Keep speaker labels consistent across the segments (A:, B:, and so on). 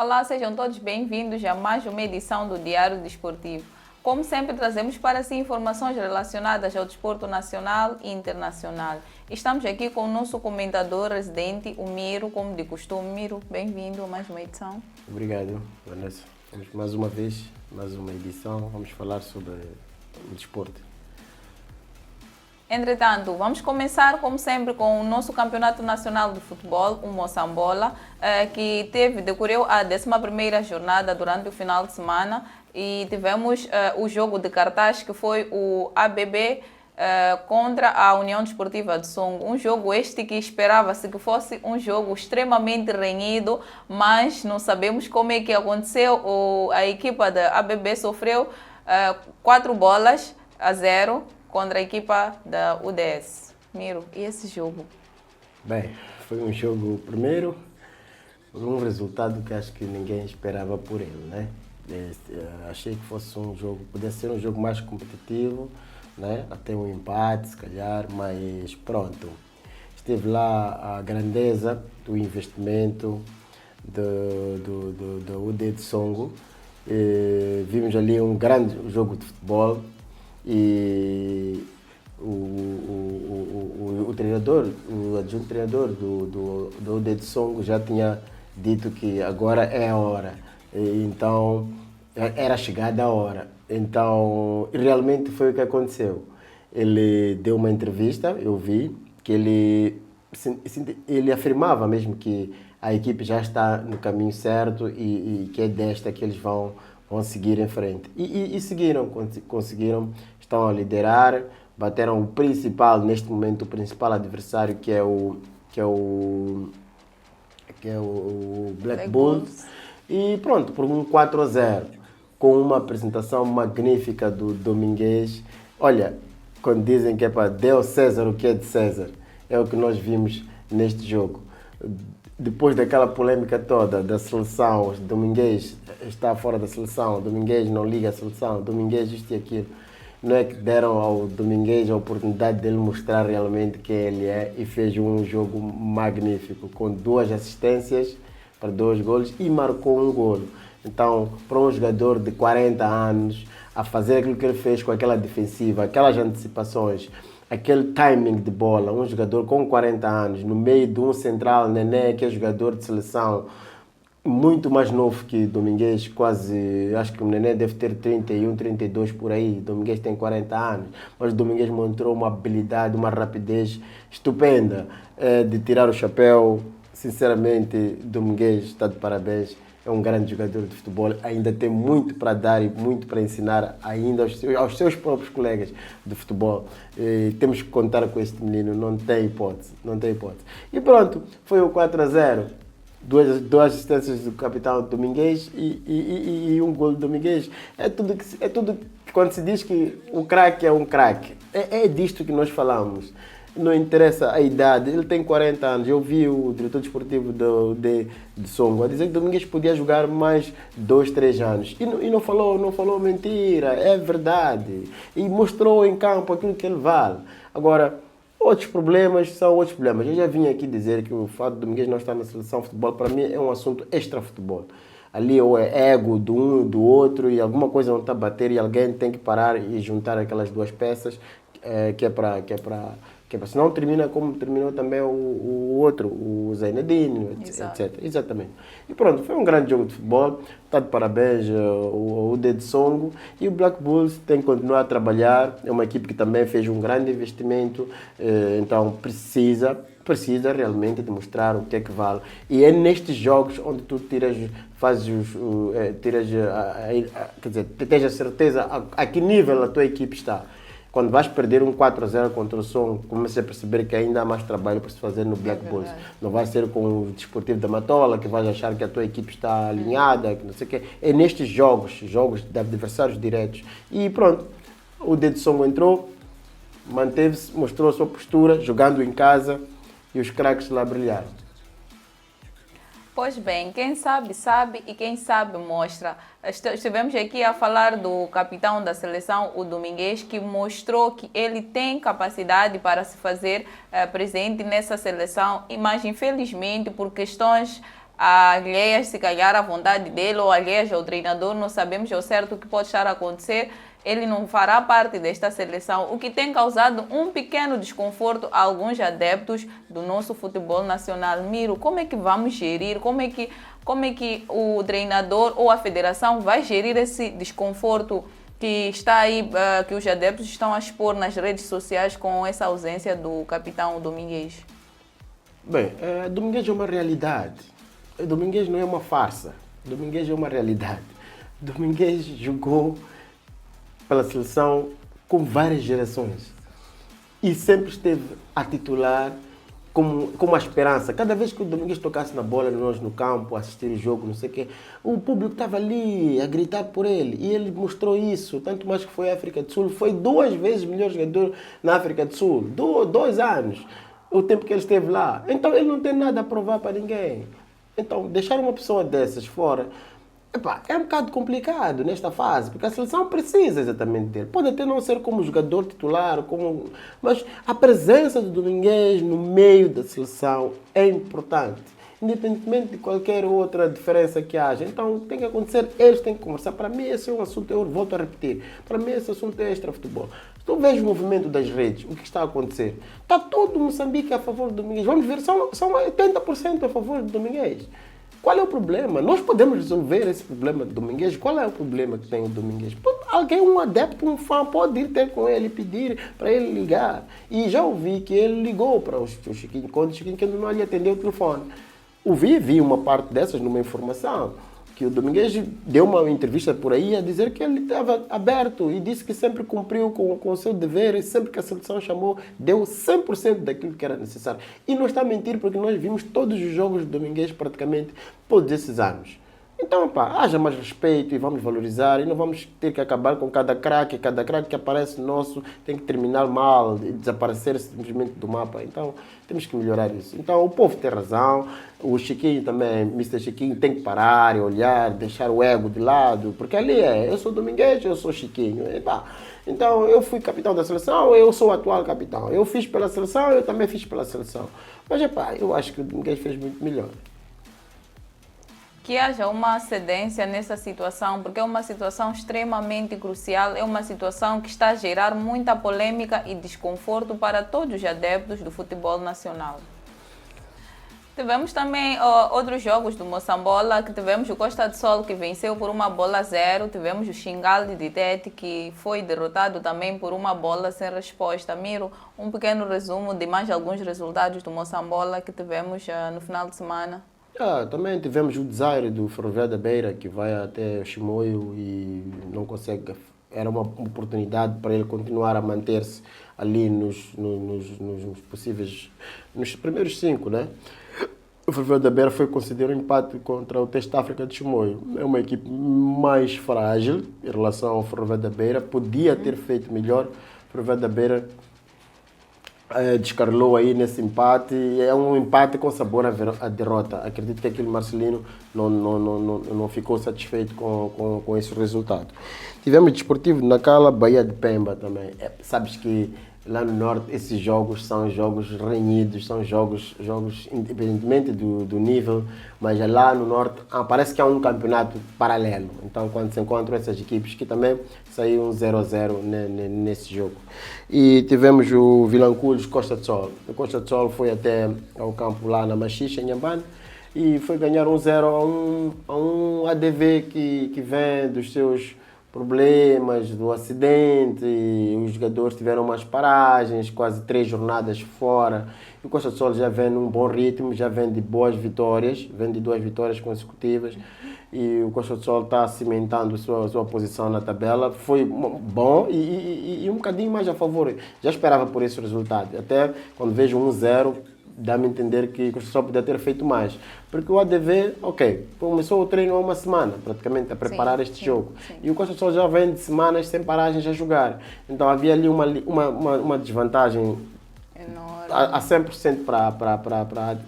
A: Olá, sejam todos bem-vindos a mais uma edição do Diário Desportivo. Como sempre, trazemos para si informações relacionadas ao desporto nacional e internacional. Estamos aqui com o nosso comentador residente, o Miro, como de costume. Miro, bem-vindo a mais uma edição.
B: Obrigado, Vanessa. Vamos mais uma vez, mais uma edição. Vamos falar sobre o desporto.
A: Entretanto, vamos começar, como sempre, com o nosso Campeonato Nacional de Futebol, o Moçambola, que decorreu a 11ª jornada durante o final de semana e tivemos o jogo de cartaz, que foi o ABB contra a União Desportiva de Songo. Um jogo este que esperava-se que fosse um jogo extremamente renhido, mas não sabemos como é que aconteceu. A equipa da ABB sofreu 4-0 contra a equipa da UDS. Miro, e esse jogo?
B: Bem, foi um jogo, primeiro, um resultado que acho que ninguém esperava por ele, né? Achei que fosse um jogo, pudesse ser um jogo mais competitivo, né? Até um empate, se calhar, mas pronto. Esteve lá a grandeza do investimento do UD de Songo. Vimos ali um grande jogo de futebol. E o treinador, o adjunto treinador do UD de Songo já tinha dito que agora é a hora. Então, era chegada a hora. Então, realmente foi o que aconteceu. Ele deu uma entrevista, eu vi, que ele afirmava mesmo que a equipe já está no caminho certo e que é desta que eles vão seguir em frente. E seguiram, conseguiram, estão a liderar, bateram o principal, neste momento, o principal adversário, que é o Black Bulls. E pronto, por um 4-0, com uma apresentação magnífica do Domingues. Olha, quando dizem que é para dê ao César o que é de César, é o que nós vimos neste jogo. Depois daquela polêmica toda da seleção, Domingues está fora da seleção, Domingues não liga à seleção, Domingues isto e aquilo. Não é que deram ao Domingues a oportunidade dele mostrar realmente quem ele é e fez um jogo magnífico, com 2 assistências para 2 golos e marcou um golo. Então, para um jogador de 40 anos, a fazer aquilo que ele fez com aquela defensiva, aquelas antecipações, aquele timing de bola, um jogador com 40 anos, no meio de um central, Nené, que é jogador de seleção, muito mais novo que Domingues, quase, acho que o Nené deve ter 31, 32 por aí, Domingues tem 40 anos, mas Domingues mostrou uma habilidade, uma rapidez estupenda de tirar o chapéu. Sinceramente, Domingues está de parabéns. É um grande jogador de futebol, ainda tem muito para dar e muito para ensinar ainda aos seus próprios colegas de futebol. Temos que contar com este menino, não tem hipótese, não tem hipótese. E pronto, foi o 4-0, duas assistências do capitão Domingues e um gol do Domingues. É tudo quando se diz que o craque é um craque, é disto que nós falamos. Não interessa a idade, ele tem 40 anos. Eu vi o diretor desportivo de Songo a dizer que Domingues podia jogar mais 2, 3 anos. E não falou mentira, é verdade. E mostrou em campo aquilo que ele vale. Agora, outros problemas são outros problemas. Eu já vim aqui dizer que o fato de Domingues não estar na seleção de futebol, para mim, é um assunto extra-futebol. Ali ou é ego de um, do outro, e alguma coisa não está a bater e alguém tem que parar e juntar aquelas 2 peças que é para senão termina como terminou também o outro, o Zainadine, etc. Exatamente. E pronto, foi um grande jogo de futebol. Está de parabéns o UD de Songo. E o Black Bulls tem que continuar a trabalhar. É uma equipe que também fez um grande investimento. Então precisa realmente demonstrar o que é que vale. E é nestes jogos onde tu tens a certeza a que nível a tua equipe está. Quando vais perder um 4-0 contra o Songo, começa a perceber que ainda há mais trabalho para se fazer no Black Bulls. Não vai ser com o Desportivo da Matola que vais achar que a tua equipe está alinhada, que não sei o quê. É nestes jogos de adversários diretos. E pronto, o D de Songo entrou, manteve-se, mostrou a sua postura, jogando em casa, e os craques lá brilharam.
A: Pois bem, quem sabe, sabe e quem sabe mostra. Estivemos aqui a falar do capitão da seleção, o Domingues, que mostrou que ele tem capacidade para se fazer presente nessa seleção, mas infelizmente por questões alheias se calhar à vontade dele ou alheias ao treinador, não sabemos ao certo o que pode estar a acontecer. Ele não fará parte desta seleção, o que tem causado um pequeno desconforto a alguns adeptos do nosso futebol nacional. Miro, como é que vamos gerir, como é que o treinador ou a federação vai gerir esse desconforto que está aí, que os adeptos estão a expor nas redes sociais com essa ausência do capitão Domingues?
B: Bem, Domingues é uma realidade. Domingues não é uma farsa. Domingues é uma realidade. Domingues jogou pela seleção com várias gerações e sempre esteve a titular como a esperança. Cada vez que o Domingues tocasse na bola, nós no campo, assistir o jogo, não sei o quê, o público estava ali a gritar por ele e ele mostrou isso, tanto mais que foi à África do Sul. Foi 2 vezes melhor jogador na África do Sul, 2 anos, o tempo que ele esteve lá. Então ele não tem nada a provar para ninguém. Então deixar uma pessoa dessas fora, é um bocado complicado nesta fase, porque a seleção precisa exatamente dele. Pode até não ser como jogador titular, mas a presença do Domingues no meio da seleção é importante, independentemente de qualquer outra diferença que haja. Então tem que acontecer, eles têm que conversar. Para mim esse é um assunto, eu volto a repetir, para mim esse assunto é extra-futebol. Se tu vês o movimento das redes, o que está a acontecer? Está todo Moçambique a favor do Domingues. Vamos ver, são 80% a favor do Domingues. Qual é o problema? Nós podemos resolver esse problema do Domingues. Qual é o problema que tem o Domingues? Alguém, um adepto, um fã, pode ir ter com ele, pedir para ele ligar. E já ouvi que ele ligou para o Chiquinho, quando o Chiquinho não lhe atendeu o telefone. Vi uma parte dessas numa informação, que o Domingues deu uma entrevista por aí a dizer que ele estava aberto e disse que sempre cumpriu com o seu dever e sempre que a seleção chamou, deu 100% daquilo que era necessário. E não está a mentir, porque nós vimos todos os jogos do Domingues praticamente todos esses anos. Então, haja mais respeito e vamos valorizar e não vamos ter que acabar com cada craque que aparece nosso tem que terminar mal e desaparecer simplesmente do mapa. Então, temos que melhorar isso. Então, o povo tem razão, o Chiquinho também, Mr. Chiquinho, tem que parar e olhar, deixar o ego de lado, porque ali eu sou Domingues, eu sou Chiquinho. Então, eu fui capitão da seleção, eu sou o atual capitão. Eu fiz pela seleção, eu também fiz pela seleção. Mas, eu acho que o Domingues fez muito melhor.
A: Que haja uma cedência nessa situação, porque é uma situação extremamente crucial, é uma situação que está a gerar muita polêmica e desconforto para todos os adeptos do futebol nacional. Tivemos também outros jogos do Moçambola, que tivemos o Costa do Sol, que venceu por 1-0, tivemos o Xingal de Tete, que foi derrotado também por 1 sem resposta. Miro, um pequeno resumo de mais alguns resultados do Moçambola que tivemos no final de semana.
B: Também tivemos o Desire do Ferroviário da Beira, que vai até Chimoio e não consegue. Era uma oportunidade para ele continuar a manter-se ali nos possíveis, nos primeiros 5, né? O Ferroviário da Beira foi conceder um empate contra o Teste África de Chimoio. É uma equipe mais frágil em relação ao Ferroviário da Beira, podia ter feito melhor. O Ferroviário da Beira descarrilou aí nesse empate. É um empate com sabor à derrota. Acredito que aquele Marcelino não ficou satisfeito com esse resultado. Tivemos Desportivo de Nacala, Bahia de Pemba também. Sabes que lá no Norte esses jogos são jogos renhidos, são jogos independentemente do nível, mas lá no Norte parece que há um campeonato paralelo. Então quando se encontram essas equipes, que também saiu um 0-0 nesse jogo. E tivemos o Vilanculos Costa do Sol. O Costa do Sol foi até ao campo lá na Machixe, em Inhambane, e foi ganhar 1-0 a um ADV que vem dos seus problemas, do acidente. Os jogadores tiveram umas paragens, quase 3 jornadas fora. E o Costa do Sol já vem num bom ritmo, já vem de boas vitórias, vem de 2 vitórias consecutivas. E o Costa do Sol está cimentando sua posição na tabela. Foi bom e um bocadinho mais a favor. Já esperava por esse resultado. Até quando vejo 1-0, dá-me a entender que o Costa do Sol podia ter feito mais. Porque o ADV, começou o treino há uma semana, praticamente, a preparar este jogo. Sim. E o Costa do Sol já vem de semanas sem paragens a jogar. Então havia ali uma desvantagem enorme, a 100%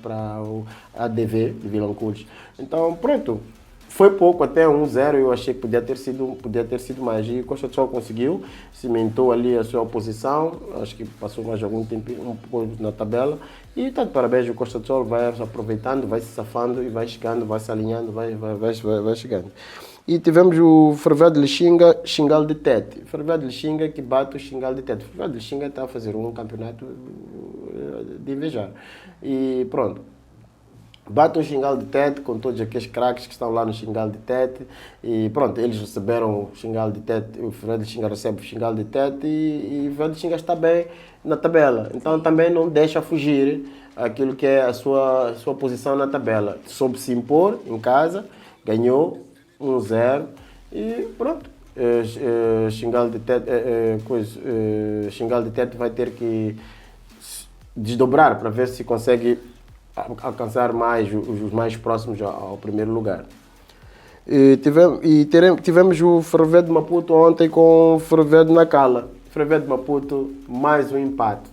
B: para o ADV de Vilanculos. Então, pronto. Foi pouco, até 1-0, eu achei que podia ter sido mais. E Costa do Sol conseguiu, cimentou ali a sua posição, acho que passou mais algum tempo um pouco na tabela. E está de parabéns, o Costa do Sol vai se aproveitando, vai se safando e vai chegando, vai se alinhando, vai chegando. E tivemos o Ferroviário de Lixinga, Xingal de Tete. Ferroviário de Lixinga que bate o Xingal de Tete. O Ferroviário de Lixinga está a fazer um campeonato de invejar. E pronto. Bate o Xingal de Tete com todos aqueles craques que estão lá no Xingal de Tete. E pronto, eles receberam o Xingal de Tete, o Ferroviário de Lixinga recebe o Xingal de Tete e o Ferroviário de Lixinga está bem na tabela. Então também não deixa fugir aquilo que é a sua posição na tabela. Soube se impor em casa, ganhou 1-0 e pronto. Xingal de Tete, Xingal de Tete vai ter que desdobrar para ver se consegue alcançar mais os mais próximos ao primeiro lugar. Tivemos o Ferroviário de Maputo ontem com o Ferroviário de Nacala. Ferroviário de Maputo, mais um empate.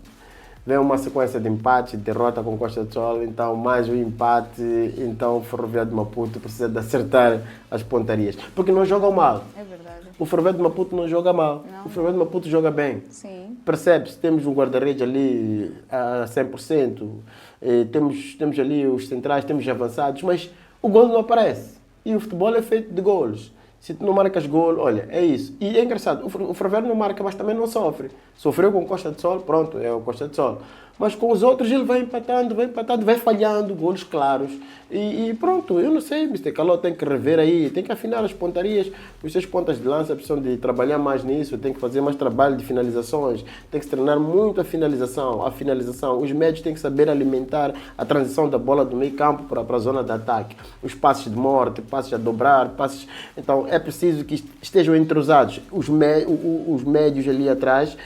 B: Vem uma sequência de empates, derrota com Costa do Sol, então mais um empate, então o Ferroviário de Maputo precisa de acertar as pontarias. Porque não jogam mal.
A: É verdade.
B: O Ferroviário de Maputo não joga mal.
A: Não.
B: O Ferroviário de Maputo joga bem.
A: Sim.
B: Percebe-se, temos um guarda-redes ali a 100%, temos ali os centrais, temos os avançados, mas o gol não aparece. E o futebol é feito de golos. Se tu não marcas gol, olha, é isso. E é engraçado, o Ferroviário não marca, mas também não sofre. Sofreu com o Costa do Sol, pronto, é o Costa do Sol. Mas com os outros ele vai empatando, vai falhando, golos claros. E pronto, eu não sei, Mr. Caló tem que rever aí, tem que afinar as pontarias. Os seus pontas de lança precisam de trabalhar mais nisso, tem que fazer mais trabalho de finalizações, tem que se treinar muito a finalização. Os médios têm que saber alimentar a transição da bola do meio campo para a zona de ataque. Os passes de morte, passes a dobrar, passes... Então é preciso que estejam entrosados os médios ali atrás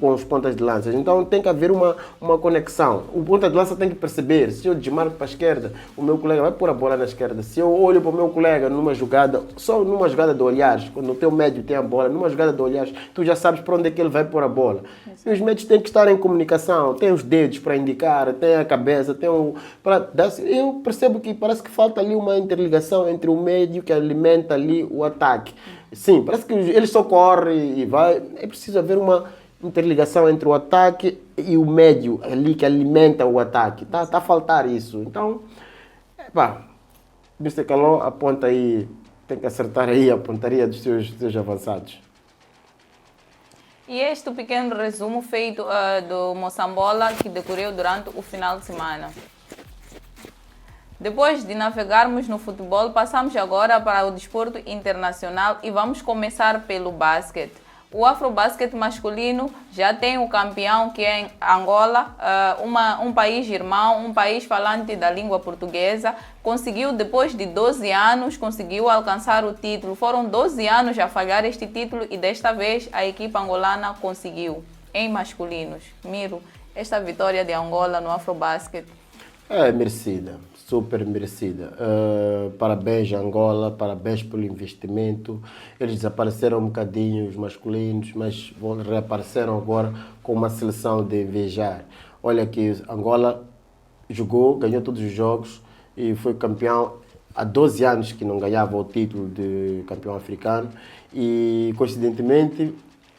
B: com os pontas de lança. Então tem que haver uma conexão. O ponta de lança tem que perceber, se eu desmarco para a esquerda, o meu colega vai pôr a bola na esquerda. Se eu olho para o meu colega numa jogada, só numa jogada de olhares, quando o teu médio tem a bola, numa jogada de olhares, tu já sabes para onde é que ele vai pôr a bola. E os médios têm que estar em comunicação, tem os dedos para indicar, tem a cabeça, tem o... Eu percebo que parece que falta ali uma interligação entre o médio que alimenta ali o ataque. Sim, parece que ele só corre e vai. É preciso haver uma interligação entre o ataque e o médio ali que alimenta o ataque. Tá a faltar isso. Então, Mr. Caló aponta aí, tem que acertar aí a pontaria dos seus avançados.
A: E este pequeno resumo feito do Moçambola que decorreu durante o final de semana. Depois de navegarmos no futebol, passamos agora para o desporto internacional e vamos começar pelo basquete. O Afrobasquete masculino já tem o campeão, que é Angola, um país irmão, um país falante da língua portuguesa. Conseguiu, depois de 12 anos, conseguiu alcançar o título. Foram 12 anos a falhar este título e desta vez a equipa angolana conseguiu, em masculinos. Miro, esta vitória de Angola no Afrobasquete.
B: É merecida, super merecida. Parabéns Angola, parabéns pelo investimento. Eles desapareceram um bocadinho, os masculinos, mas reapareceram agora com uma seleção de invejar. Olha que Angola jogou, ganhou todos os jogos e foi campeão. Há 12 anos que não ganhava o título de campeão africano e, coincidentemente,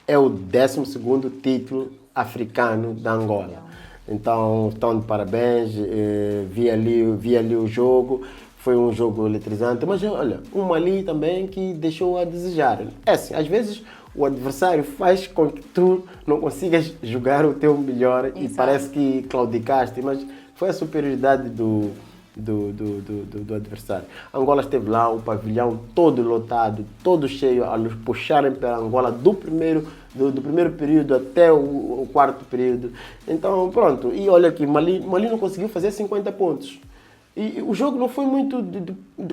B: é o 12º título africano da Angola. Então, estão de parabéns, vi ali o jogo, foi um jogo eletrizante, mas olha, um Mali também que deixou a desejar. É assim, às vezes o adversário faz com que tu não consigas jogar o teu melhor. Exato. E parece que claudicaste, mas foi a superioridade do adversário. Angola esteve lá, o pavilhão todo lotado, todo cheio, a nos puxarem para Angola do primeiro período até o quarto período. Então, pronto. E olha aqui, Mali não conseguiu fazer 50 pontos. E o jogo não foi muito,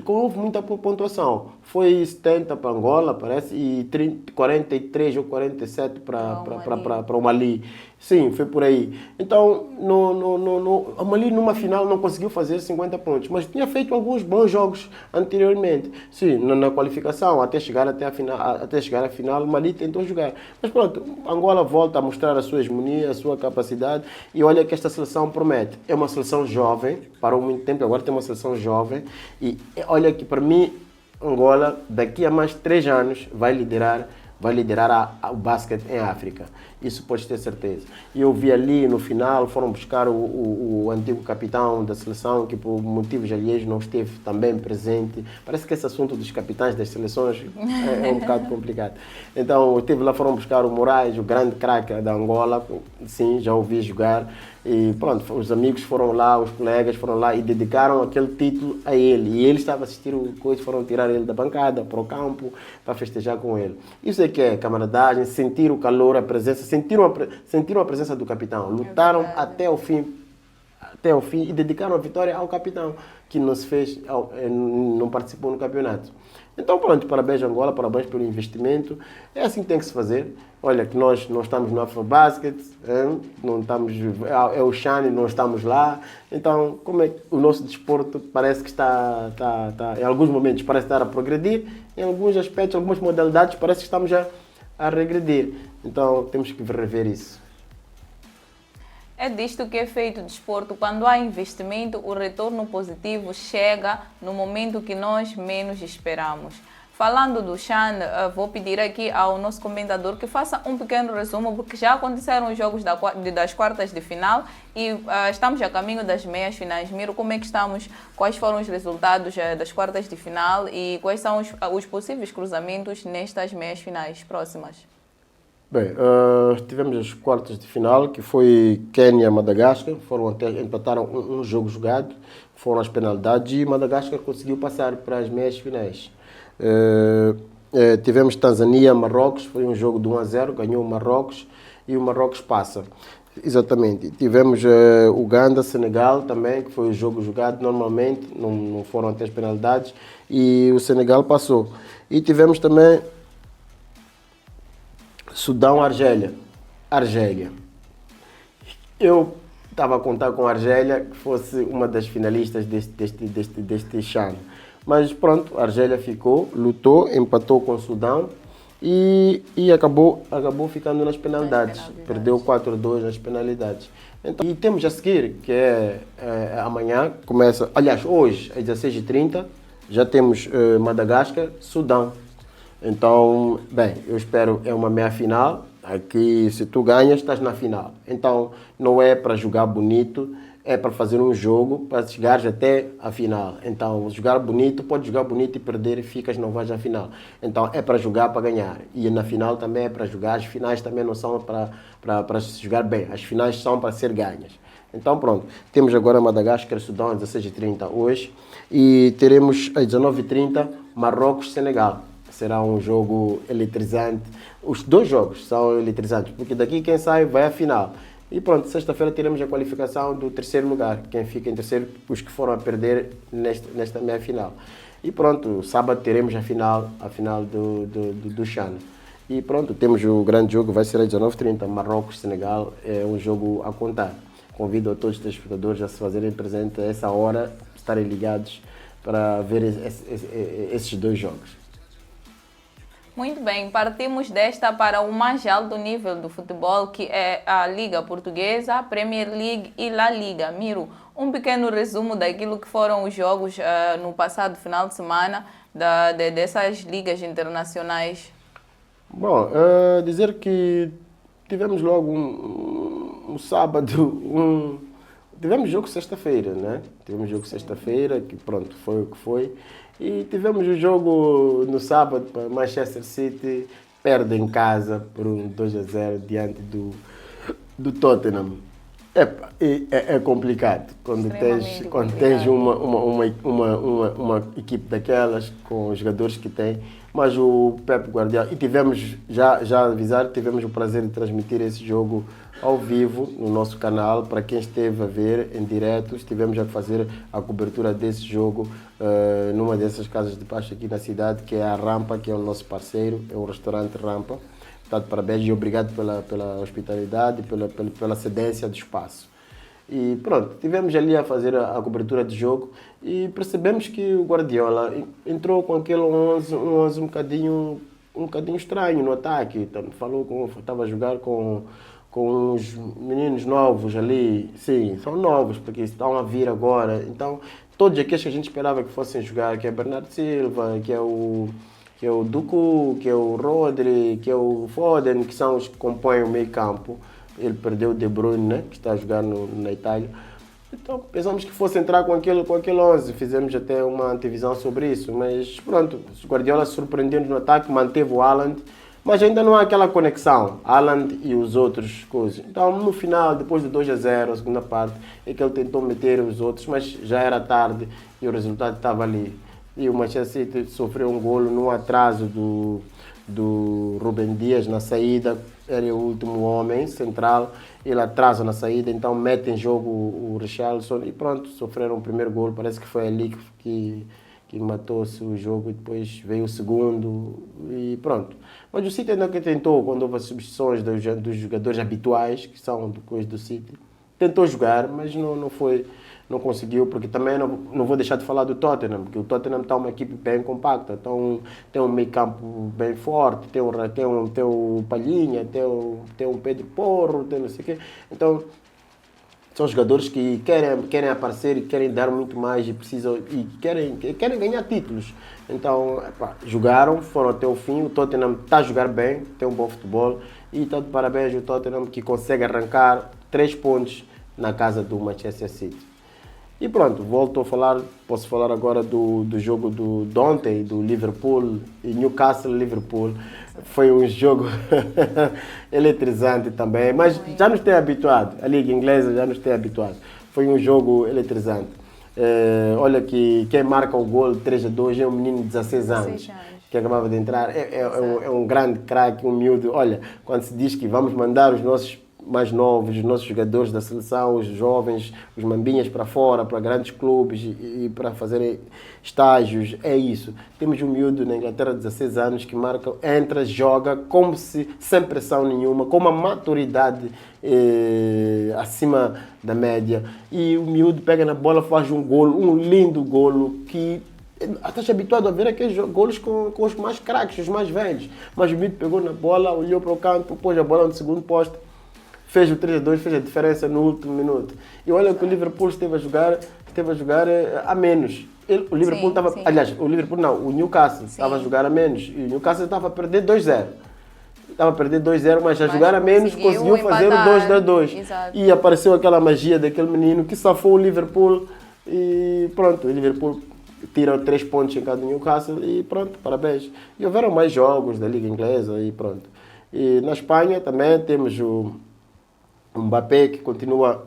B: houve muita pontuação. Foi 70 para Angola, parece, e 43 ou 47 para o Mali. Sim, foi por aí. Então, o Mali numa final não conseguiu fazer 50 pontos, mas tinha feito alguns bons jogos anteriormente. Sim, na qualificação, até chegar à final, o Mali tentou jogar. Mas pronto, Angola volta a mostrar a sua hegemonia, a sua capacidade, e olha que esta seleção promete. É uma seleção jovem, parou muito tempo, agora tem uma seleção jovem, e olha que para mim Angola, daqui a mais 3 anos, vai liderar o basquete em África. Isso podes ter certeza. E eu vi ali no final, foram buscar o antigo capitão da seleção, que por motivos alheios não esteve também presente. Parece que esse assunto dos capitães das seleções é um bocado complicado. Então, eu estive lá, foram buscar o Moraes, o grande craque da Angola. Sim, já ouvi jogar. E pronto, os amigos foram lá, os colegas foram lá e dedicaram aquele título a ele. E ele estava a assistir o coisa, foram tirar ele da bancada para o campo para festejar com ele. Isso é que é camaradagem, sentir o calor, a presença, sentiram a presença do capitão. Lutaram até o fim e dedicaram a vitória ao capitão, que não se fez, não participou no campeonato. Então pronto, parabéns Angola, parabéns pelo investimento. É assim que tem que se fazer. Olha, que nós não estamos no Afrobasket, não estamos, é o Shane, não estamos lá. Então, como é que o nosso desporto parece que está, em alguns momentos parece estar a progredir, em alguns aspectos, algumas modalidades parece que estamos a regredir. Então, temos que rever isso.
A: É disto que é feito o desporto. Quando há investimento, o retorno positivo chega no momento que nós menos esperamos. Falando do Chan, vou pedir aqui ao nosso comentador que faça um pequeno resumo, porque já aconteceram os jogos das quartas de final e estamos a caminho das meias finais. Miro, como é que estamos? Quais foram os resultados das quartas de final e quais são os possíveis cruzamentos nestas meias finais próximas?
B: Bem, tivemos as quartas de final, que foi Quênia-Madagascar, empataram um jogo jogado, foram as penalidades e Madagascar conseguiu passar para as meias finais. Tivemos Tanzânia-Marrocos, foi um jogo de 1-0, ganhou o Marrocos e o Marrocos passa. Exatamente. Tivemos Uganda-Senegal também, que foi o jogo jogado normalmente, não foram até as penalidades e o Senegal passou. E tivemos também Sudão-Argélia. Argélia. Eu estava a contar com a Argélia que fosse uma das finalistas deste Chan. Mas pronto, a Argélia ficou, lutou, empatou com o Sudão e acabou ficando nas penalidades. Perdeu 4-2 nas penalidades. Então, e temos a seguir, que é amanhã, começa, aliás, hoje, às 16h30, já temos Madagascar, Sudão. Então, bem, eu espero, é uma meia-final, aqui se tu ganhas, estás na final. Então, não é para jogar bonito, é para fazer um jogo, para chegares até a final. Então, jogar bonito, pode jogar bonito e perder e ficas, não vais à final. Então, é para jogar, para ganhar. E na final também é para jogar, as finais também não são para se jogar bem, as finais são para ser ganhas. Então, pronto, temos agora Madagascar, Sudão, às 16h30 hoje, e teremos às 19h30 Marrocos-Senegal. Será um jogo eletrizante. Os dois jogos são eletrizantes, porque daqui quem sai vai à final. E pronto, sexta-feira teremos a qualificação do terceiro lugar. Quem fica em terceiro, os que foram a perder nesta meia-final. E pronto, sábado teremos a final do Chan. E pronto, temos o grande jogo, vai ser às 19h30, Marrocos-Senegal. É um jogo a contar. Convido a todos os telespectadores a se fazerem presente a essa hora, estarem ligados para ver esses dois jogos.
A: Muito bem, partimos desta para o mais alto nível do futebol, que é a Liga Portuguesa, a Premier League e La Liga. Miro, um pequeno resumo daquilo que foram os jogos no passado final de semana dessas ligas internacionais.
B: Bom, dizer que tivemos logo um sábado, tivemos jogo sexta-feira, né? Tivemos jogo sexta-feira, que pronto, foi o que foi. E tivemos o jogo no sábado, para Manchester City perde em casa por um 2-0 diante do Tottenham. É complicado quando tens uma equipe daquelas, com os jogadores que tem, mas o Pep Guardiola, e tivemos, já avisar, tivemos o prazer de transmitir esse jogo ao vivo no nosso canal, para quem esteve a ver em direto, estivemos a fazer a cobertura desse jogo numa dessas casas de paz aqui na cidade, que é a Rampa, que é o nosso parceiro, é o restaurante Rampa. Portanto, parabéns e obrigado pela hospitalidade, pela cedência do espaço. E pronto, tivemos ali a fazer a cobertura do jogo e percebemos que o Guardiola entrou com aquele 11 um bocadinho estranho no ataque. Estava a jogar com uns meninos novos ali, sim, são novos, porque estão a vir agora. Então, todos aqueles que a gente esperava que fossem jogar, que é Bernardo Silva, que é o Ducu, que é o Rodri, que é o Foden, que são os que compõem o meio campo. Ele perdeu o De Bruyne, né, que está a jogar na Itália. Então pensamos que fosse entrar com aquele 11, fizemos até uma antevisão sobre isso, mas pronto, o Guardiola surpreendeu no ataque, manteve o Haaland, mas ainda não há aquela conexão, Haaland e os outros coisas. Então no final, depois de 2-0, a segunda parte, é que ele tentou meter os outros, mas já era tarde e o resultado estava ali. E o Manchester City sofreu um golo num atraso do Rúben Dias na saída, era o último homem central, ele atrasa na saída, então mete em jogo o Richarlison e pronto, sofreram o primeiro golo, parece que foi ali que matou-se o jogo e depois veio o segundo e pronto. Mas o City ainda que tentou, quando houve as substituições dos jogadores habituais, que são depois do City, tentou jogar, mas não conseguiu, porque também não vou deixar de falar do Tottenham, porque o Tottenham está uma equipe bem compacta, então tem um meio campo bem forte, tem o Palhinha, tem o Pedro Porro, tem não sei o quê. Então são jogadores que querem aparecer e querem dar muito mais e precisam e querem ganhar títulos. Então jogaram, foram até o fim, o Tottenham está a jogar bem, tem um bom futebol e está de parabéns ao Tottenham que consegue arrancar 3 pontos na casa do Manchester City. E pronto, posso falar agora do jogo de ontem, do Liverpool e Newcastle-Liverpool. Foi um jogo eletrizante também, mas já nos tem habituado, a Liga Inglesa já nos tem habituado. Foi um jogo eletrizante. Olha que quem marca o gol 3-2 é um menino de 16 anos, que acabava de entrar. É um grande craque, um miúdo. Olha, quando se diz que vamos mandar os nossos mais novos, os nossos jogadores da seleção, os jovens, os mambinhas para fora, para grandes clubes e para fazerem estágios, é isso. Temos um miúdo na Inglaterra de 16 anos que marca, entra, joga como se sem pressão nenhuma, com uma maturidade acima da média. E o miúdo pega na bola, faz um golo, um lindo golo que estás habituado a ver aqueles golos com os mais craques, os mais velhos. Mas o miúdo pegou na bola, olhou para o canto, pôs a bola no segundo poste, fez o 3-2, fez a diferença no último minuto. E olha que o Liverpool esteve a jogar a menos. O Liverpool estava, aliás, o Newcastle estava a jogar a menos. E o Newcastle estava a perder 2-0. Estava a perder 2-0, mas a jogar a menos conseguiu fazer o 2-2. E apareceu aquela magia daquele menino que safou o Liverpool. E pronto, o Liverpool tira 3 pontos em cada Newcastle e pronto, parabéns. E houveram mais jogos da Liga Inglesa e pronto. E na Espanha também temos o Mbappé que continua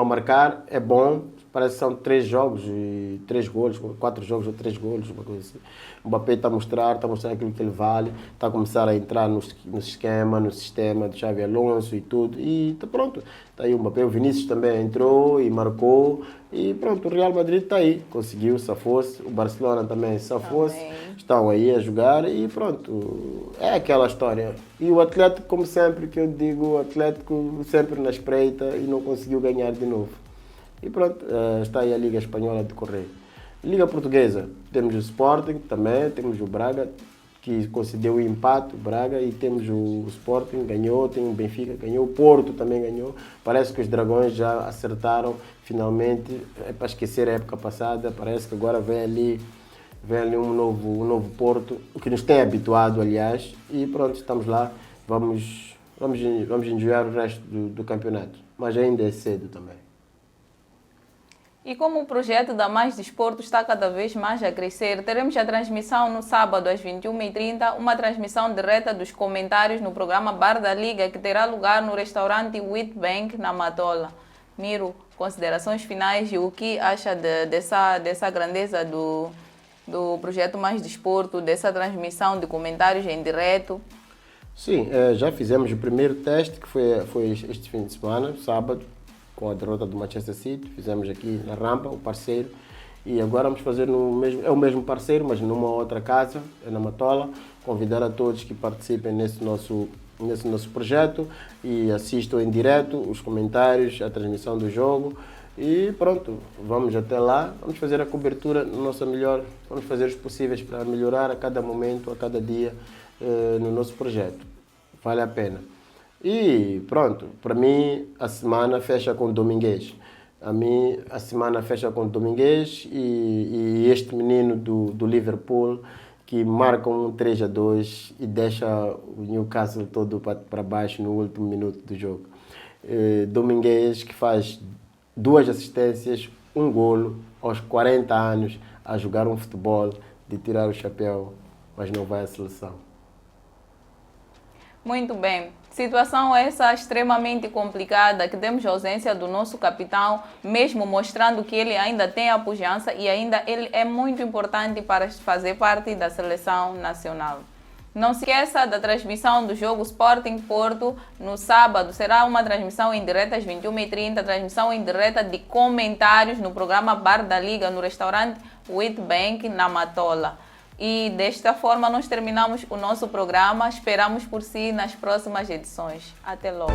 B: a marcar, é bom, parece que são 3 jogos e 3 golos, 4 jogos ou 3 golos, uma coisa assim. O Mbappé está a mostrar aquilo que ele vale, está a começar a entrar no sistema do Xabi Alonso e tudo, e está pronto. Está aí o Mbappé, o Vinícius também entrou e marcou, e pronto, o Real Madrid está aí, conseguiu, safou-se, o Barcelona também safou-se, estão aí a jogar e pronto, é aquela história. E o Atlético, como sempre que eu digo, o Atlético sempre na espreita e não conseguiu ganhar de novo. E pronto, está aí a Liga Espanhola a decorrer. Liga Portuguesa, temos o Sporting também, temos o Braga, que concedeu o empate, o Braga, e temos o Sporting, ganhou, tem o Benfica, ganhou, o Porto também ganhou. Parece que os Dragões já acertaram, finalmente, é para esquecer a época passada, parece que agora vem ali um novo Porto, o que nos tem habituado, aliás, e pronto, estamos lá, vamos enjoar o resto do campeonato, mas ainda é cedo também.
A: E como o projeto da Mais Desporto está cada vez mais a crescer, teremos a transmissão no sábado às 21h30, uma transmissão direta dos comentários no programa Bar da Liga, que terá lugar no restaurante Wheatbank, na Matola. Miro, considerações finais e o que acha dessa grandeza do projeto Mais Desporto, dessa transmissão de comentários em direto?
B: Sim, já fizemos o primeiro teste, que foi este fim de semana, sábado, com a derrota do Manchester City, fizemos aqui na Rampa, o parceiro, e agora vamos fazer é o mesmo parceiro, mas numa outra casa, na Matola, convidar a todos que participem nesse nosso projeto e assistam em direto os comentários, a transmissão do jogo e pronto, vamos até lá, vamos fazer a cobertura no nosso melhor, vamos fazer os possíveis para melhorar a cada momento, a cada dia no nosso projeto, vale a pena. E pronto, para mim a semana fecha com Domingues. A mim, a semana fecha com o Domingues e este menino do Liverpool que marca um 3-2 e deixa o Newcastle todo para baixo no último minuto do jogo. Domingues que faz 2 assistências, um golo, aos 40 anos, a jogar um futebol de tirar o chapéu, mas não vai à seleção.
A: Muito bem. Situação essa extremamente complicada, que temos a ausência do nosso capitão, mesmo mostrando que ele ainda tem a pujança e ainda ele é muito importante para fazer parte da seleção nacional. Não se esqueça da transmissão do jogo Sporting Porto no sábado. Será uma transmissão em direto às 21h30, transmissão em direta de comentários no programa Bar da Liga, no restaurante Wheatbank, na Matola. E desta forma nós terminamos o nosso programa. Esperamos por si nas próximas edições. Até logo.